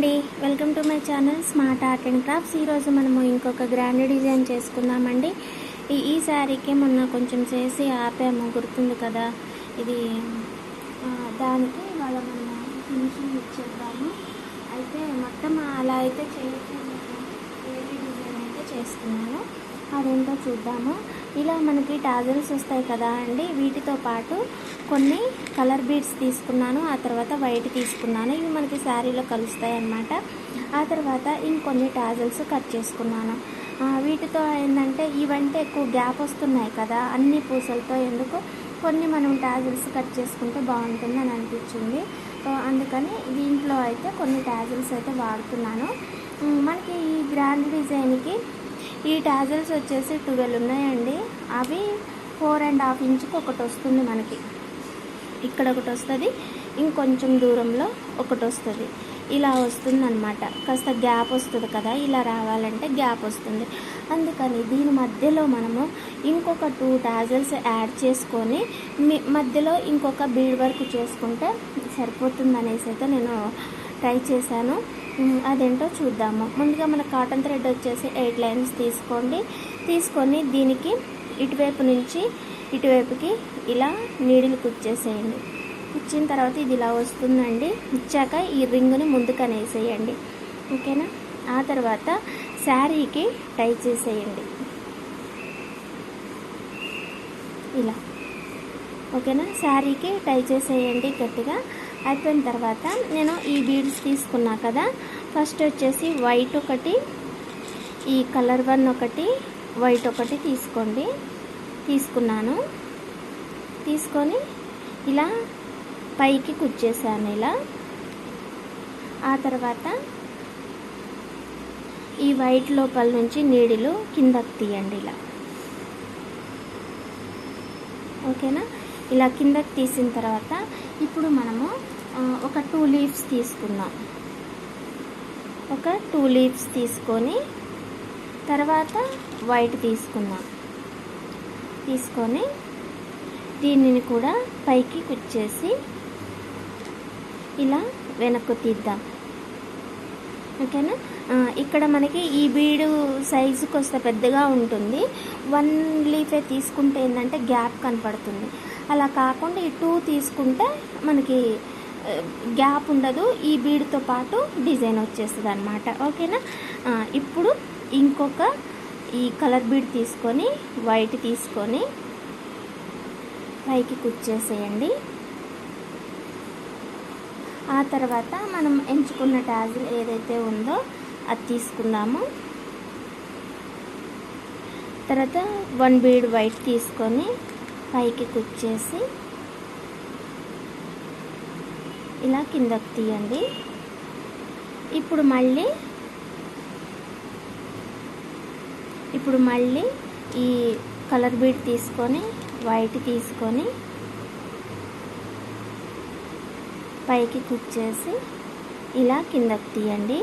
అండి, welcome to my channel smart art and crafts. ఈరోజు మనము ఇంకొక గ్రాండ్ డిజైన్ చేసుకుందామండి. ఈ శారీకి మొన్న కొంచెం చేసి ఆపాము, గుర్తుంది కదా. ఇది దానికి ఇవాళ మనము ఫినిషింగ్ ఇచ్చేద్దాము. అయితే మొత్తం అలా అయితే చేయట్లేదు, వేరే డిజైన్ అయితే చేస్తున్నాను. అదేంటో చూద్దాము. ఇలా మనకి టాజల్స్ వస్తాయి కదా అండి, వీటితో పాటు కొన్ని కలర్ బీడ్స్ తీసుకున్నాను, ఆ తర్వాత వైట్ తీసుకున్నాను. ఇవి మనకి శారీలో కలుస్తాయి అన్నమాట. ఆ తర్వాత ఇంకొన్ని టాజల్స్ కట్ చేసుకున్నాను. వీటితో ఏంటంటే ఇవంటే ఎక్కువ గ్యాప్ వస్తున్నాయి కదా అన్ని పూసలతో, ఎందుకు కొన్ని మనం టాజల్స్ కట్ చేసుకుంటే బాగుంటుంది అని అనిపించింది. అందుకని దీంట్లో అయితే కొన్ని టాజల్స్ అయితే వాడుతున్నాను. మనకి ఈ గ్రాండ్ డిజైన్కి ఈ టాజల్స్ వచ్చేసి 12 ఉన్నాయండి. అవి 4.5 ఇంచుకి ఒకటి వస్తుంది మనకి. ఇక్కడ ఒకటి వస్తుంది, ఇంకొంచెం దూరంలో ఒకటి వస్తుంది. ఇలా వస్తుంది అన్నమాట. కాస్త గ్యాప్ వస్తుంది కదా, ఇలా రావాలంటే గ్యాప్ వస్తుంది. అందుకని దీని మధ్యలో మనము ఇంకొక 2 టాజల్స్ యాడ్ చేసుకొని మధ్యలో ఇంకొక బీడ్ వర్క్ చేసుకుంటే సరిపోతుంది అనేసి అయితే నేను ట్రై చేశాను. అదేంటో చూద్దాము. ముందుగా మన కాటన్ థ్రెడ్ వచ్చేసి 8 లైన్స్ తీసుకొని దీనికి ఇటువైపు నుంచి ఇటువైపుకి ఇలా నీడిలు కుచ్చేసేయండి. కుచ్చిన తర్వాత ఇది ఇలా వస్తుందండి. ఇచ్చాక ఈ రింగ్ని ముందుకు అనేసేయండి, ఓకేనా. ఆ తర్వాత శారీకి టై చేసేయండి ఇలా, ఓకేనా. శారీకి టై చేసేయండి గట్టిగా. అయిపోయిన తర్వాత నేను ఈ బీడ్స్ తీసుకున్నా కదా, ఫస్ట్ వచ్చేసి వైట్ ఒకటి, ఈ కలర్ 1 ఒకటి, వైట్ ఒకటి తీసుకున్నాను. తీసుకొని ఇలా పైకి కుచ్చేసాను ఇలా. ఆ తర్వాత ఈ వైట్ లోపల నుంచి నీడిలు కిందకి తీయండి ఇలా, ఓకేనా. ఇలా కిందకి తీసిన తర్వాత ఇప్పుడు మనము ఒక 2 లీవ్స్ తీసుకున్నాం. ఒక 2 లీవ్స్ తీసుకొని తర్వాత వైట్ తీసుకొని దీనిని కూడా పైకి కుచ్చేసి ఇలా వెనక్కు తీద్దాం, ఓకేనా. ఇక్కడ మనకి ఈ బీడు సైజుకి వస్తే పెద్దగా ఉంటుంది. 1 లీఫే తీసుకుంటే ఏంటంటే గ్యాప్ కనపడుతుంది. అలా కాకుండా ఈ 2 తీసుకుంటే మనకి గ్యాప్ ఉండదు, ఈ బీడ్తో పాటు డిజైన్ వచ్చేస్తుంది అన్నమాట, ఓకేనా. ఇప్పుడు ఇంకొక ఈ కలర్ బీడ్ తీసుకొని వైట్ తీసుకొని పైకి కుచ్చేసేయండి. ఆ తర్వాత మనం ఎంచుకున్న టాజిల్ ఏదైతే ఉందో అది తీసుకుందాము. తర్వాత 1 బీడ్ వైట్ తీసుకొని పైకి కుచ్చేసి ఇలా కిందకి తీయండి. ఇప్పుడు మళ్ళీ ఈ కలర్ బీడ్ తీసుకొని వైట్ తీసుకొని పైకి కుచ్చేసి ఇలా కిందకి తీయండి.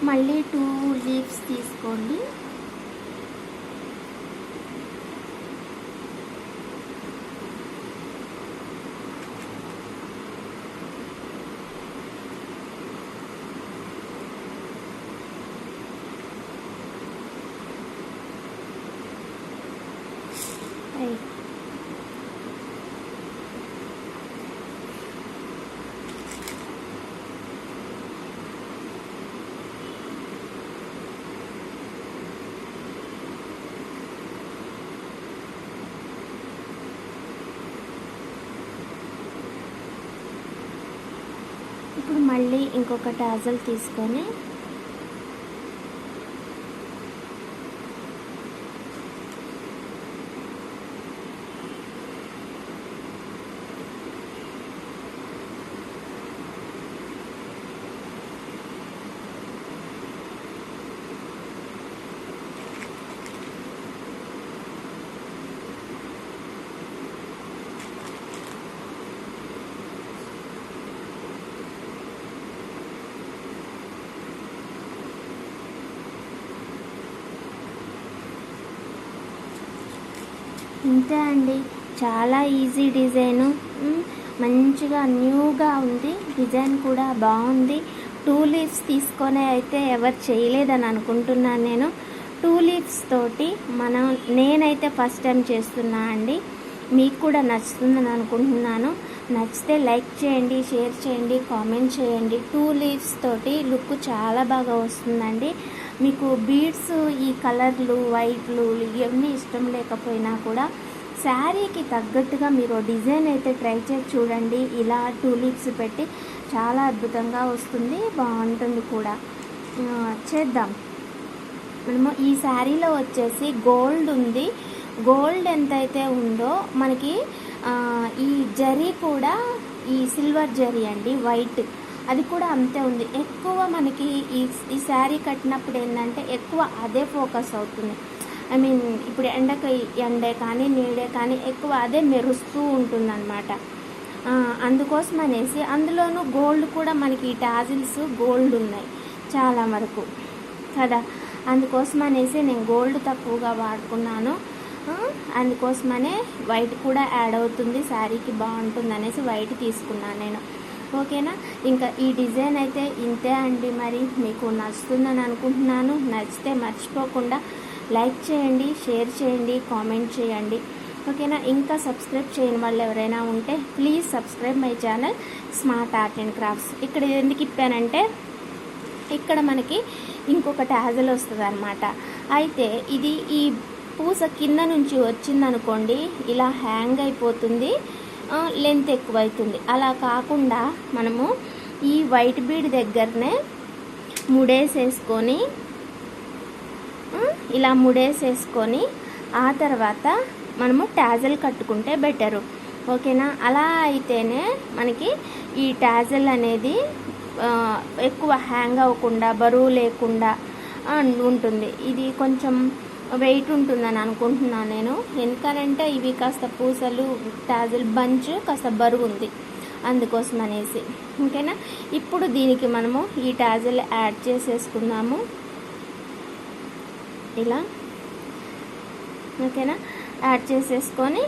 మళ్ళీ 2 లీవ్స్ తీసుకోండి. ఇప్పుడు మళ్ళీ ఇంకొక టాజల్ తీసుకొని ఇంతే అండి, చాలా ఈజీ డిజైను. మంచిగా న్యూగా ఉంది, డిజైన్ కూడా బాగుంది. 2 లీవ్స్ తీసుకొని అయితే ఎవరు చేయలేదని అనుకుంటున్నాను నేను. 2 లీవ్స్ తోటి నేనైతే ఫస్ట్ టైం చేస్తున్నా అండి. మీకు కూడా నచ్చుతుందని అనుకుంటున్నాను. నచ్చితే లైక్ చేయండి, షేర్ చేయండి, కామెంట్ చేయండి. 2 లీవ్స్ తోటి లుక్ చాలా బాగా వస్తుందండి. మీకు బీడ్స్ ఈ కలర్లు వైట్లు ఇవన్నీ ఇష్టం లేకపోయినా కూడా శారీకి తగ్గట్టుగా మీరు డిజైన్ అయితే ట్రై చేసి చూడండి. ఇలా 2 లీవ్స్ పెట్టి చాలా అద్భుతంగా వస్తుంది, బాగుంటుంది కూడా. చేద్దాం. మనము ఈ శారీలో వచ్చేసి గోల్డ్ ఉంది. గోల్డ్ ఎంతైతే ఉందో మనకి ఈ జరీ కూడా ఈ సిల్వర్ జరీ అండి, వైట్, అది కూడా అంతే ఉంది. ఎక్కువ మనకి ఈ శారీ కట్టినప్పుడు ఏంటంటే ఎక్కువ అదే ఫోకస్ అవుతుంది. ఐ మీన్ ఇప్పుడు ఎండే కానీ నీడే కానీ ఎక్కువ అదే మెరుస్తూ ఉంటుందన్నమాట. అందుకోసం అనేసి అందులోనూ గోల్డ్ కూడా మనకి ఈ టాజిల్స్ గోల్డ్ ఉన్నాయి చాలా వరకు కదా. అందుకోసం అనేసి నేను గోల్డ్ తక్కువగా వాడుకున్నాను. అందుకోసమనే వైట్ కూడా యాడ్ అవుతుంది, శారీకి బాగుంటుంది అనేసి వైట్ తీసుకున్నాను నేను. ఓకేనా, ఇంకా ఈ డిజైన్ అయితే ఇంతే అండి. మరి మీకు నచ్చుతుందని అనుకుంటున్నాను. నచ్చితే మర్చిపోకుండా లైక్ చేయండి, షేర్ చేయండి, కామెంట్ చేయండి. ఓకేనా, ఇంకా సబ్స్క్రైబ్ చేయని వాళ్ళు ఎవరైనా ఉంటే please subscribe my channel smart art and crafts. ఇక్కడ ఎందుకు ఇప్పానంటే ఇక్కడ మనకి ఇంకొక టాజల్ వస్తుంది అనమాట. అయితే ఇది ఈ పూస కింద నుంచి వచ్చిందనుకోండి ఇలా హ్యాంగ్ అయిపోతుంది, లెంత్ ఎక్కువైతుంది. అలా కాకుండా మనము ఈ వైట్ బీడ్ దగ్గరనే ముడేసేసుకొని ఇలా ముడేసేసుకొని ఆ తర్వాత మనము టాజల్ కట్టుకుంటే బెటరు. ఓకేనా, అలా అయితేనే మనకి ఈ టాజల్ అనేది ఎక్కువ హ్యాంగ్ అవ్వకుండా బరువు లేకుండా ఉంటుంది. ఇది కొంచెం వెయిట్ ఉంటుందని అనుకుంటున్నాను నేను. ఎందుకనంటే ఇవి కాస్త పూసలు టాజల్ బంచ్ కాస్త బరువు ఉంది, అందుకోసం అనేసి. ఓకేనా, ఇప్పుడు దీనికి మనము ఈ టాజల్ యాడ్ చేసేసుకుందాము ఇలా. ఓకేనా, యాడ్ చేసేసుకొని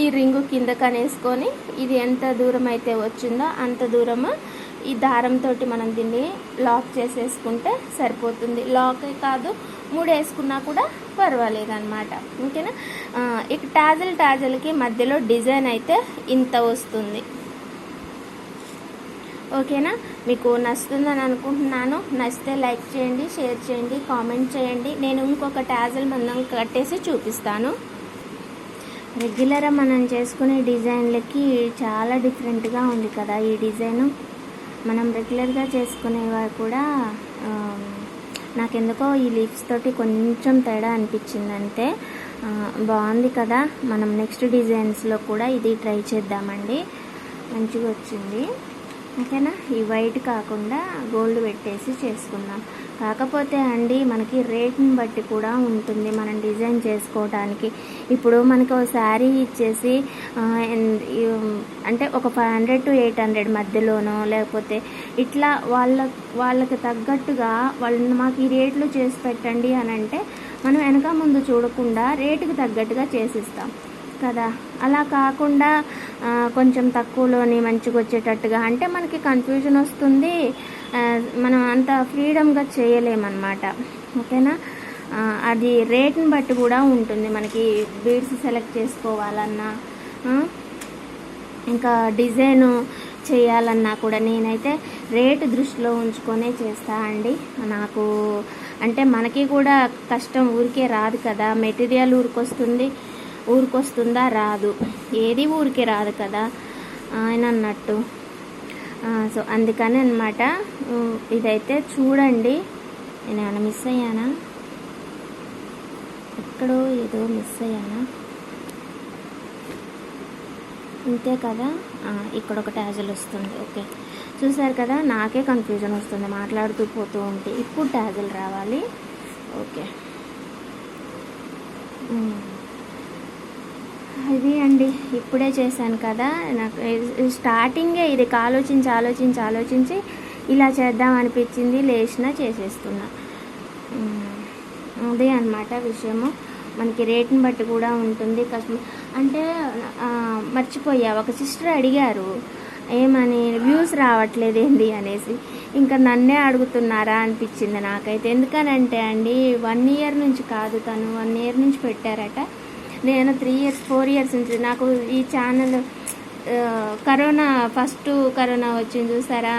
ఈ రింగు కింద కనేసుకొని ఇది ఎంత దూరం అయితే వచ్చిందో అంత దూరము ఈ దారంతో మనం దీన్ని లాక్ చేసేసుకుంటే సరిపోతుంది. లాక్ కాదు, ముడేసుకున్నా కూడా పర్వాలేదు అనమాట. ఓకేనా, ఇక టాజల్కి మధ్యలో డిజైన్ అయితే ఇంత వస్తుంది. ఓకేనా, మీకు నచ్చుతుందని అనుకుంటున్నాను. నచ్చితే లైక్ చేయండి, షేర్ చేయండి, కామెంట్ చేయండి. నేను ఇంకొక టాజల్ మనం కట్టేసి చూపిస్తాను. రెగ్యులర్గా మనం చేసుకునే డిజైన్లకి చాలా డిఫరెంట్గా ఉంది కదా ఈ డిజైను. మనం రెగ్యులర్గా చేసుకునేవారు కూడా నాకెందుకో ఈ లీవ్స్ తోటి కొంచెం తేడా అనిపించింది అంతే. బాగుంది కదా. మనం నెక్స్ట్ డిజైన్స్లో కూడా ఇది ట్రై చేద్దామండి. మంచిగా వచ్చింది. ఓకేనా, ఈ వైట్ కాకుండా గోల్డ్ పెట్టేసి చేసుకుందాం. కాకపోతే అండి మనకి రేట్ని బట్టి కూడా ఉంటుంది మనం డిజైన్ చేసుకోవడానికి. ఇప్పుడు మనకి ఒక శారీ ఇచ్చేసి అంటే ఒక 500 to 800 మధ్యలోనో లేకపోతే ఇట్లా వాళ్ళకి తగ్గట్టుగా వాళ్ళు మాకు ఈ రేట్లు చేసి పెట్టండి అని అంటే మనం వెనక ముందు చూడకుండా రేటుకి తగ్గట్టుగా చేసిస్తాం కదా. అలా కాకుండా కొంచెం తక్కువలోని మంచిగా వచ్చేటట్టుగా అంటే మనకి కన్ఫ్యూజన్ వస్తుంది, మనం అంత ఫ్రీడమ్గా చేయలేమన్నమాట. ఓకేనా, అది రేట్ని బట్టి కూడా ఉంటుంది. మనకి బీడ్స్ సెలెక్ట్ చేసుకోవాలన్నా ఇంకా డిజైను చేయాలన్నా కూడా నేనైతే రేటు దృష్టిలో ఉంచుకొనే చేస్తా అండి. నాకు అంటే మనకి కూడా కష్టం ఊరికే రాదు కదా. మెటీరియల్ ఊరికొస్తుందా రాదు, ఏది ఊరికే రాదు కదా ఆయన అన్నట్టు. సో అందుకని అనమాట. ఇదైతే చూడండి, నేను ఏమైనా మిస్ అయ్యానా, ఎక్కడో ఏదో మిస్ అయ్యానా, ఇంతే కదా. ఇక్కడ ఒక టాజల్ వస్తుంది. ఓకే, చూసారు కదా, నాకే కన్ఫ్యూజన్ వస్తుంది మాట్లాడుతూ పోతూ ఉంటే. ఇప్పుడు టాజల్ రావాలి. ఓకే, ఇది అండి ఇప్పుడే చేశాను కదా. నాకు స్టార్టింగే ఇది ఆలోచించి ఇలా చేద్దాం అనిపించింది, లేచినా చేసేస్తున్నా. అదే అన్నమాట విషయము. మనకి రేట్ని బట్టి కూడా ఉంటుంది. అంటే మర్చిపోయా, ఒక సిస్టర్ అడిగారు ఏమని వ్యూస్ రావట్లేదు ఏంది అనేసి ఇంకా నన్నే అడుగుతున్నారా అనిపించింది నాకైతే. ఎందుకనంటే అండి 1 year నుంచి కాదు, తను 1 year నుంచి పెట్టారట. నేను 3 years 4 years నుంచి నాకు ఈ ఛానల్ కరోనా ఫస్ట్ కరోనా వచ్చింది చూసారా,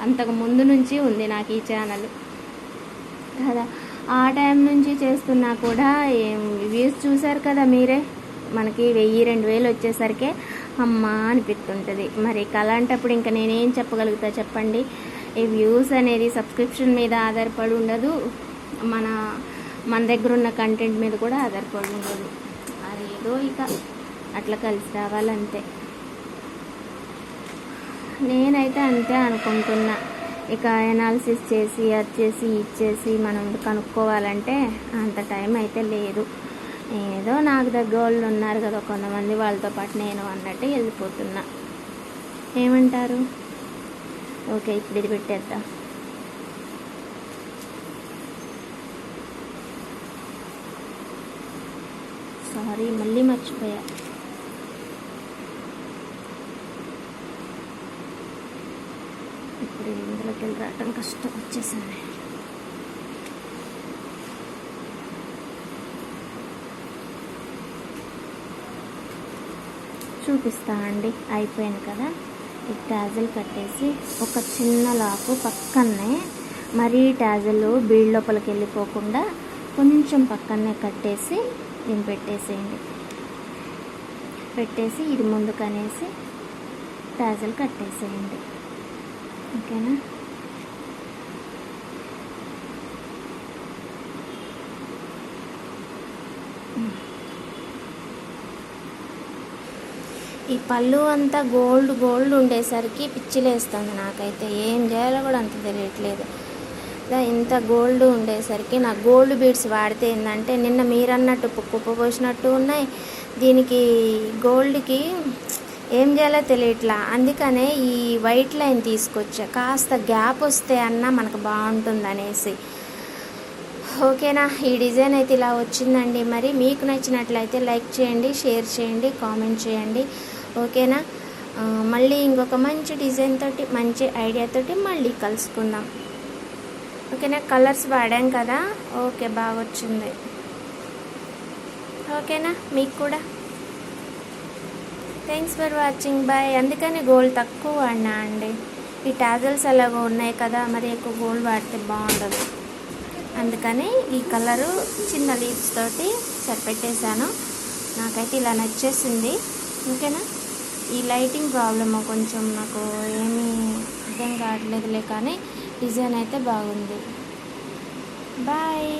అంతకు ముందు నుంచి ఉంది నాకు ఈ ఛానల్ కదా. ఆ టైం నుంచి చేస్తున్నా కూడా వ్యూస్ చూసారు కదా మీరే, మనకి 1000-2000 వచ్చేసరికి అమ్మా అనిపిస్తుంటుంది. మరి అలాంటప్పుడు ఇంకా నేనేం చెప్పగలుగుతా చెప్పండి. ఈ వ్యూస్ అనేది సబ్స్క్రిప్షన్ మీద ఆధారపడి ఉండదు, మన దగ్గర ఉన్న కంటెంట్ మీద కూడా ఆధారపడి ఉండదు. అది ఏదో ఇక అట్లా కలిసి రావాలంతే. నేనైతే అంతే అనుకుంటున్నా. ఇక ఎనాలిసిస్ చేసి అది చేసి ఇచ్చేసి మనం కనుక్కోవాలంటే అంత టైం అయితే లేదు. ఏదో నాకు దగ్గర వాళ్ళు ఉన్నారు కదా కొంతమంది, వాళ్ళతో పాటు నేను అన్నట్టు వెళ్ళిపోతున్నా. ఏమంటారు? ఓకే, ఇప్పుడు ఇది పెట్టేద్దాం. సారీ, మళ్ళీ మర్చిపోయా. ఇప్పుడు ఇందులోకి వెళ్ళి రావటం కష్టం వచ్చేసింది. చూపిస్తా అండి, అయిపోయింది కదా. ఈ టాజిల్ కట్టేసి ఒక చిన్న లాకు పక్కనే, మరీ టాజిల్ బీడ్ లోపలికి వెళ్ళిపోకుండా కొంచెం పక్కనే కట్టేసి దీన్ని పెట్టేసి ఇది ముందుకు అనేసి టాజిల్ కట్టేసేయండి. ఓకేనా? ఈ పళ్ళు అంతా గోల్డ్ ఉండేసరికి పిచ్చిలేస్తుంది నాకైతే. ఏం చేయాలో కూడా అంత తెలియట్లేదు. ఇంత గోల్డ్ ఉండేసరికి నాకు గోల్డ్ బీడ్స్ వాడితే ఏంటంటే నిన్న మీరన్నట్టు కుప్ప పోసినట్టు ఉన్నాయి. దీనికి గోల్డ్కి ఏం చేయాలో తెలియట్లా. అందుకనే ఈ వైట్ లైన్ తీసుకొచ్చా, కాస్త గ్యాప్ వస్తే అన్నా మనకు బాగుంటుంది అనేసి. ఓకేనా? ఈ డిజైన్ అయితే ఇలా వచ్చిందండి. మరి మీకు నచ్చినట్లయితే లైక్ చేయండి, షేర్ చేయండి, కామెంట్ చేయండి. ఓకేనా? మళ్ళీ ఇంకొక మంచి డిజైన్ తోటి, మంచి ఐడియా తోటి మళ్ళీ కలుసుకుందాం. ఓకేనా? కలర్స్ వాడాం కదా, ఓకే, బాగా వచ్చింది. ఓకేనా? మీకు కూడా థ్యాంక్స్ ఫర్ వాచింగ్, బాయ్. అందుకని గోల్డ్ తక్కువ వాడినా అండి. ఈ టాజల్స్ అలాగో ఉన్నాయి కదా, మరి ఎక్కువ గోల్డ్ వాడితే బాగుండదు. అందుకని ఈ కలరు చిన్న లీవ్స్ తోటి సరిపెట్టేశాను. నాకైతే ఇలా నచ్చేసింది. ఓకేనా? ఈ లైటింగ్ ప్రాబ్లమ్ కొంచెం నాకు ఏమీ అర్థం కావట్లేదులే, కానీ డిజైన్ అయితే బాగుంది. బాయ్.